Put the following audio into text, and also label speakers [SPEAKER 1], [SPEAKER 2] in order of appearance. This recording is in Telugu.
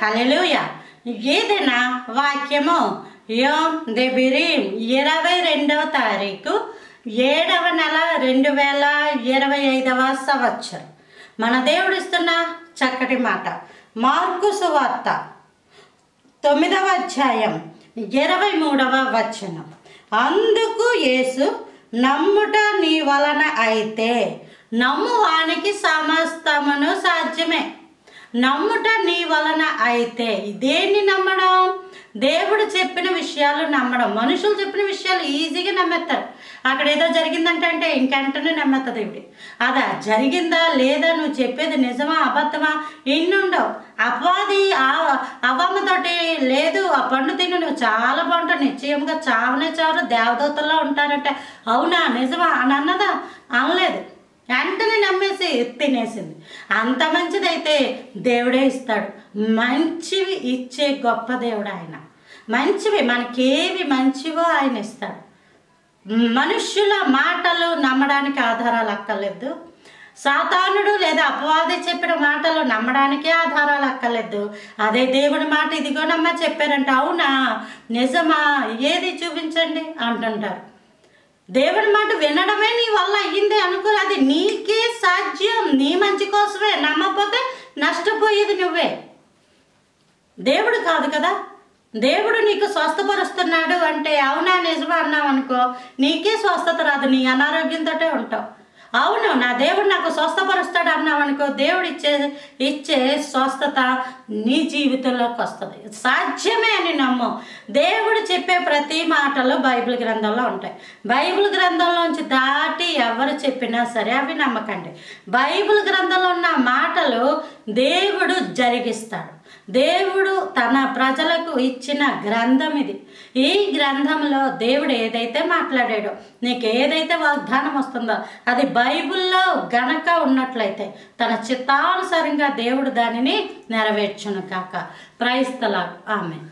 [SPEAKER 1] హల్లెలూయా. ఏదైనా వాక్యము యోమ్ దెబిరీం 22వ తారీఖు 7వ నెల 2025వ సంవత్సరం. మన దేవుడు ఇస్తున్న చక్కటి మాట మార్కు సువార్త 9వ అధ్యాయం 23వ వచనం. అందుకు యేసు, నమ్ముట నీ వలన అయితే నమ్మువానికి సమస్తమును సాధ్యమే. నమ్ముట నీ వలన అయితే దేన్ని నమ్మడం? దేవుడు చెప్పిన విషయాలు నమ్మడం. మనుషులు చెప్పిన విషయాలు ఈజీగా నమ్మేస్తారు. అక్కడ ఏదో జరిగిందంటే ఇంకెంటనే నమ్మేస్తా దేవుడి. అదా జరిగిందా లేదా, నువ్వు చెప్పేది నిజమా అబద్ధమా ఇన్నుండవు. అపవాది అవ్వమ్మతోటి లేదు ఆ పండు తిని నువ్వు చాలా బాగుంటావు, నిశ్చయంగా చావనే చావరు, దేవదూతల్లో ఉంటారంటే అవునా నిజమా అని అన్నదా? అనలేదు, వెంటనే నమ్మేసి తినేసింది. అంత మంచిదైతే దేవుడే ఇస్తాడు. మంచివి ఇచ్చే గొప్ప దేవుడు ఆయన. మంచివి మనకేవి మంచివో ఆయన ఇస్తాడు. మనుష్యుల మాటలు నమ్మడానికి ఆధారాలు అక్కర్లేదు. సాతానుడు లేదా అపవాది చెప్పిన మాటలు నమ్మడానికే ఆధారాలు అక్కర్లేదు. అదే దేవుడి మాట ఇదిగోనమ్మా చెప్పారంట, అవునా నిజమా ఏది చూపించండి అంటుంటారు. దేవుడి మాట వినడమే నీ వల్ల అయ్యింది అనుకో, అది నీకే సాధ్యం, నీ మంచి కోసమే. నమ్మకపోతే నష్టపోయేది నువ్వే, దేవుడు కాదు కదా. దేవుడు నీకు స్వస్థపరుస్తున్నాడు అంటే అవునా నిజమా అన్నావు అనుకో, నీకే స్వస్థత రాదు, నీ అనారోగ్యంతో ఉంటావు. అవును నా దేవుడు నాకు స్వస్థపరుస్తాడు అన్నావు అనుకో, దేవుడు ఇచ్చే స్వస్థత నీ జీవితంలోకి వస్తుంది. సాధ్యమే అని నమ్ము. దేవుడు చెప్పే ప్రతి మాటలు బైబిల్ గ్రంథంలో ఉంటాయి. బైబిల్ గ్రంథంలోంచి దాటి ఎవరు చెప్పినా సరే అవి నమ్మకండి. బైబిల్ గ్రంథంలో ఉన్న మాటలు దేవుడు జరిగిస్తాడు. దేవుడు తన ప్రజలకు ఇచ్చిన గ్రంథం ఇది. ఈ గ్రంథంలో దేవుడు ఏదైతే మాట్లాడాడో, నీకు ఏదైతే వాగ్దానం వస్తుందో అది బైబిల్లో గనక ఉన్నట్లయితే తన చిత్తానుసారంగా దేవుడు దానిని నెరవేర్చును కాక. Praise the Lord. ఆమేన్.